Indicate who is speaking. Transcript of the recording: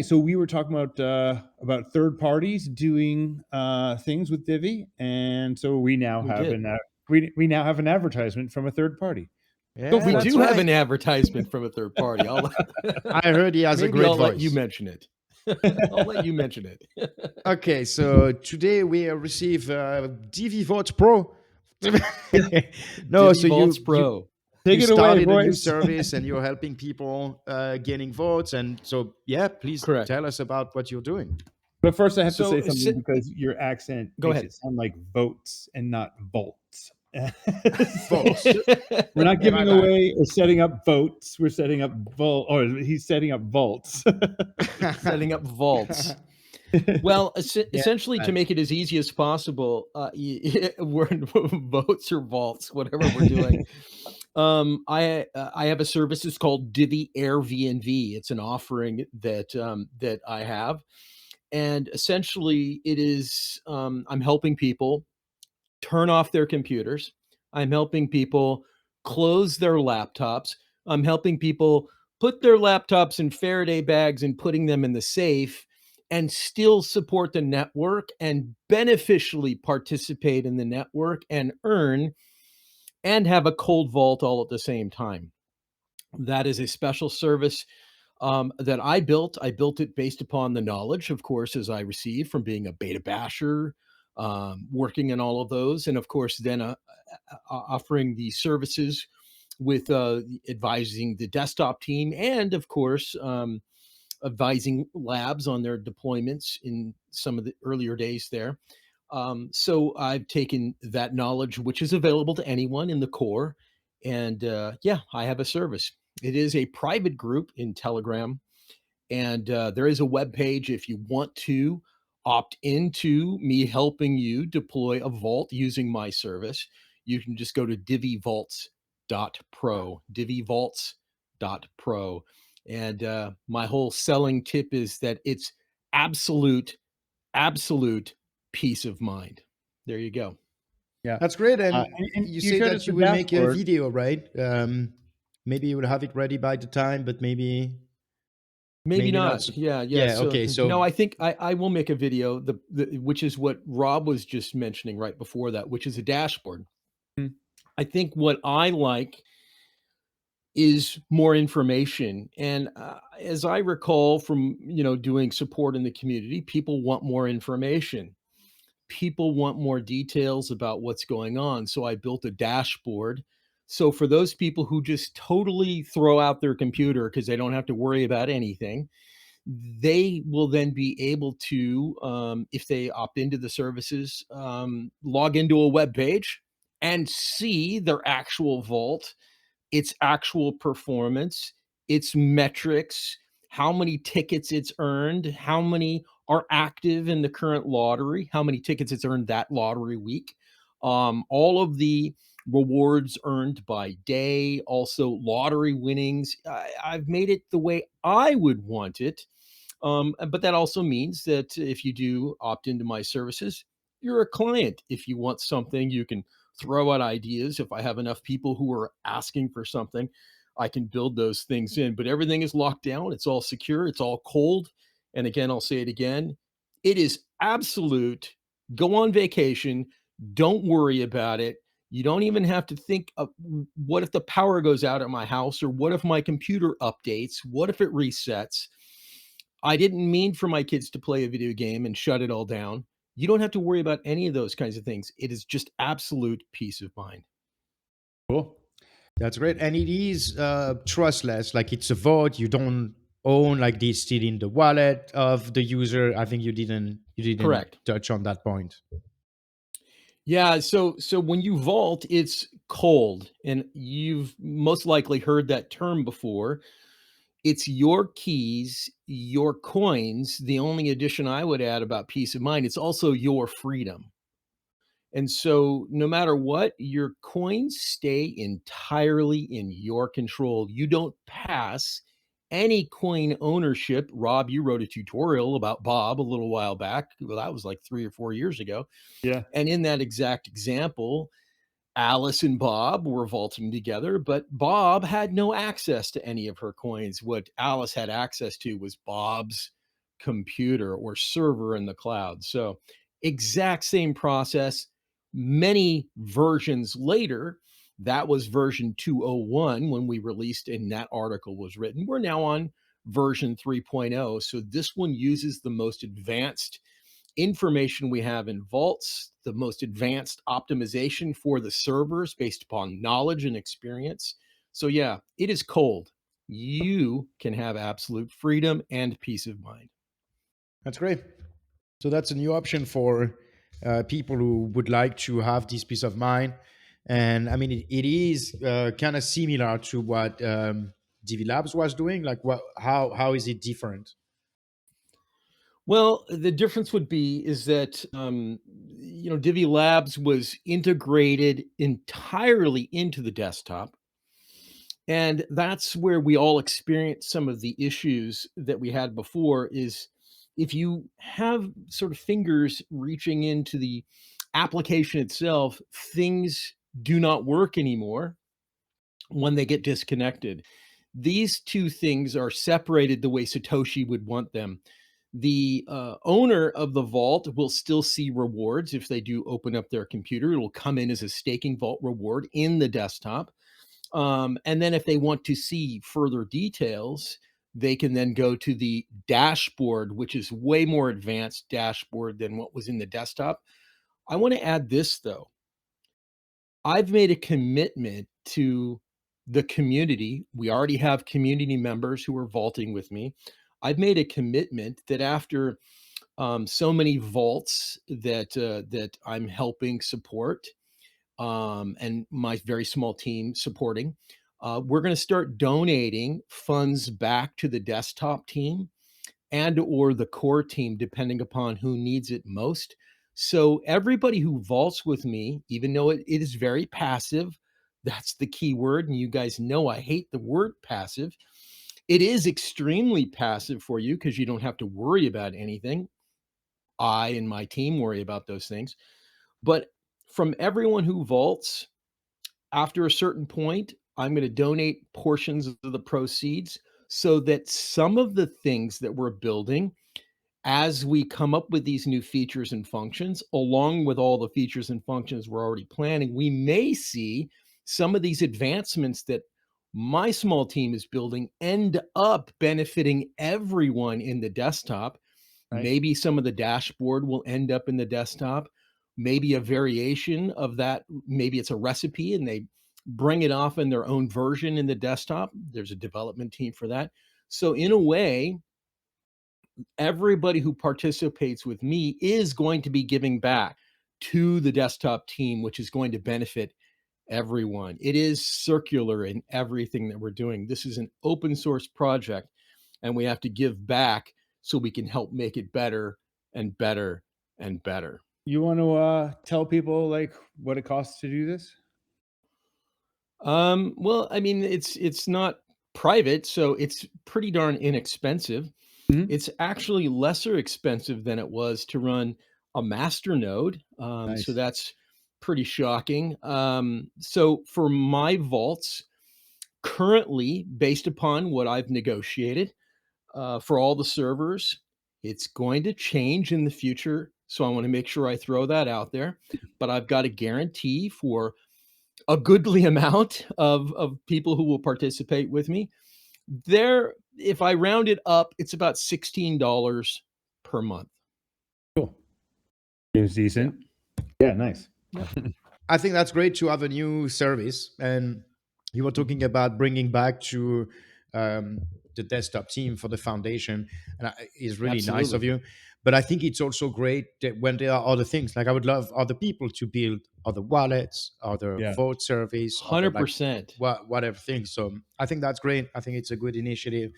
Speaker 1: So we were talking about third parties doing things with Divi, and so we now
Speaker 2: We
Speaker 1: have
Speaker 2: did.
Speaker 1: we now have an advertisement from a third party. Go
Speaker 3: Yeah,
Speaker 2: We
Speaker 1: for it.
Speaker 3: that's
Speaker 2: do have
Speaker 3: right.
Speaker 2: an advertisement from a third party.
Speaker 3: I heard he has a
Speaker 2: Maybe
Speaker 3: great
Speaker 2: I'll let you
Speaker 3: voice.
Speaker 2: mention it. I'll let you mention it.
Speaker 3: Okay, so today we receive Divi Vote Pro. No,
Speaker 2: Divi
Speaker 3: so
Speaker 2: Vaults
Speaker 3: you
Speaker 2: Pro.
Speaker 1: Take
Speaker 3: you
Speaker 1: it away,
Speaker 3: started a new
Speaker 1: boys.
Speaker 3: service and you're helping people gaining votes. And so, yeah, please
Speaker 2: Correct.
Speaker 3: tell us about what you're doing.
Speaker 1: But first, I have to
Speaker 2: So
Speaker 1: say something because your accent
Speaker 2: go
Speaker 1: makes
Speaker 2: ahead.
Speaker 1: it sound like votes and not volts.
Speaker 3: Votes.
Speaker 1: We're not
Speaker 3: Yeah, my
Speaker 1: giving
Speaker 3: bad.
Speaker 1: away or setting up votes. We're setting up or he's setting up vaults.
Speaker 2: Setting up vaults. Well,
Speaker 3: Yeah,
Speaker 2: essentially, to make it as easy as possible, we're votes or vaults, whatever we're doing. I have a service. It's called Divi Airbnb. It's an offering that I have, and essentially, it is I'm helping people turn off their computers. I'm helping people close their laptops. I'm helping people put their laptops in Faraday bags and putting them in the safe and still support the network and beneficially participate in the network and earn and have a cold vault all at the same time. That is a special service that I built. I built it based upon the knowledge, of course, as I received from being a beta basher, working in all of those, and of course, then offering the services with advising the desktop team, and of course, advising labs on their deployments in some of the earlier days there. So I've taken that knowledge, which is available to anyone in the core, and yeah, I have a service. It is a private group in Telegram, and there is a web page if you want to opt into me helping you deploy a vault using my service. You can just go to divivaults.pro, divivaults.pro. And my whole selling tip is that it's absolute, absolute peace of mind. There you go.
Speaker 1: Yeah,
Speaker 3: that's great. And
Speaker 1: and
Speaker 3: you
Speaker 1: you
Speaker 3: say
Speaker 1: showed
Speaker 3: that
Speaker 1: us the
Speaker 3: you will make a
Speaker 1: dashboard.
Speaker 3: video, right? Maybe you will have it ready by the time, but maybe
Speaker 2: Maybe
Speaker 3: not.
Speaker 2: not. Yeah, yeah.
Speaker 3: Yeah.
Speaker 2: So
Speaker 3: Okay.
Speaker 2: no,
Speaker 3: So
Speaker 2: I think I will make a video, which is what Rob was just mentioning right before that, which is a dashboard.
Speaker 1: Hmm.
Speaker 2: I think what I like is more information. And as I recall from doing support in the community, people want more information. People want more details about what's going on. So I built a dashboard. So for those people who just totally throw out their computer because they don't have to worry about anything, they will then be able to, if they opt into the services, log into a web page and see their actual vault, its actual performance, its metrics, how many tickets it's earned, how many are active in the current lottery, how many tickets it's earned that lottery week, all of the rewards earned by day, also lottery winnings. I've made it the way I would want it. But that also means that if you do opt into my services, you're a client. If you want something, you can throw out ideas. If I have enough people who are asking for something, I can build those things in. But everything is locked down, it's all secure, it's all cold. And again, I'll say it again, it is absolute. Go on vacation, don't worry about it. You don't even have to think of what if the power goes out at my house, or what if my computer updates, what if it resets. I didn't mean for my kids to play a video game and shut it all down. You don't have to worry about any of those kinds of things. It is just absolute peace of mind.
Speaker 1: Cool.
Speaker 3: that's great. And it is trustless. Like it's a vote. You don't own like this still in the wallet of the user. I think you didn't
Speaker 2: Correct.
Speaker 3: touch on that point.
Speaker 2: Yeah, so when you vault, it's cold, and you've most likely heard that term before. It's your keys, your coins. The only addition I would add about peace of mind, it's also your freedom. And so, no matter what, your coins stay entirely in your control. You don't pass any coin ownership. Rob, you wrote a tutorial about Bob a little while back. Well, that was like 3 or 4 years ago.
Speaker 1: Yeah.
Speaker 2: And in that exact example, Alice and Bob were vaulting together, but Bob had no access to any of her coins. What Alice had access to was Bob's computer or server in the cloud. So exact same process. Many versions later, that was version 201 when we released and that article was written. We're now on version 3.0. So this one uses the most advanced information we have in vaults, the most advanced optimization for the servers based upon knowledge and experience. So yeah, it is cold. You can have absolute freedom and peace of mind.
Speaker 3: That's great. So that's a new option for people who would like to have this peace of mind. And I mean, it is kind of similar to what Divi Labs was doing. Like, how is it different?
Speaker 2: Well, the difference would be is that Divi Labs was integrated entirely into the desktop, and that's where we all experienced some of the issues that we had before. Is if you have sort of fingers reaching into the application itself, things do not work anymore when they get disconnected. These two things are separated the way Satoshi would want them. The owner of the vault will still see rewards if they do open up their computer. It will come in as a staking vault reward in the desktop. And then if they want to see further details, they can then go to the dashboard, which is way more advanced dashboard than what was in the desktop. I want to add this though. I've made a commitment to the community. We already have community members who are vaulting with me. I've made a commitment that after so many vaults that I'm helping support, and my very small team supporting, we're going to start donating funds back to the desktop team and or the core team, depending upon who needs it most. So everybody who vaults with me, even though it is very passive, that's the key word. And you guys know I hate the word passive. It is extremely passive for you because you don't have to worry about anything. I and my team worry about those things. But from everyone who vaults, after a certain point, I'm going to donate portions of the proceeds so that some of the things that we're building as we come up with these new features and functions, along with all the features and functions we're already planning, we may see some of these advancements that my small team is building end up benefiting everyone in the desktop.
Speaker 3: Right.
Speaker 2: Maybe some of the dashboard will end up in the desktop. Maybe a variation of that. Maybe it's a recipe and they bring it off in their own version in the desktop. There's a development team for that. So in a way, everybody who participates with me is going to be giving back to the desktop team, which is going to benefit everyone. It is circular in everything that we're doing. This is an open source project, and we have to give back so we can help make it better and better and better.
Speaker 1: You want to tell people like what it costs to do this?
Speaker 2: Well, I mean, it's not private, so it's pretty darn inexpensive.
Speaker 1: Mhm.
Speaker 2: It's actually lesser expensive than it was to run a master node. So
Speaker 1: Nice.
Speaker 2: that's pretty shocking. So for my vaults, currently, based upon what I've negotiated for all the servers, it's going to change in the future. So I want to make sure I throw that out there. But I've got a guarantee for a goodly amount of people who will participate with me. There, if I round it up, it's about $16 per month.
Speaker 1: Cool. Seems decent. Yeah, nice.
Speaker 3: I think that's great to have a new service. And you were talking about bringing back to the desktop team for the foundation, and it's really nice of
Speaker 2: Absolutely.
Speaker 3: you. But I think it's also great that when there are other things, like I would love other people to build other wallets, other
Speaker 1: Yeah.
Speaker 3: vote service, other like
Speaker 2: 100%.
Speaker 3: whatever things. So I think that's great. I think it's a good initiative.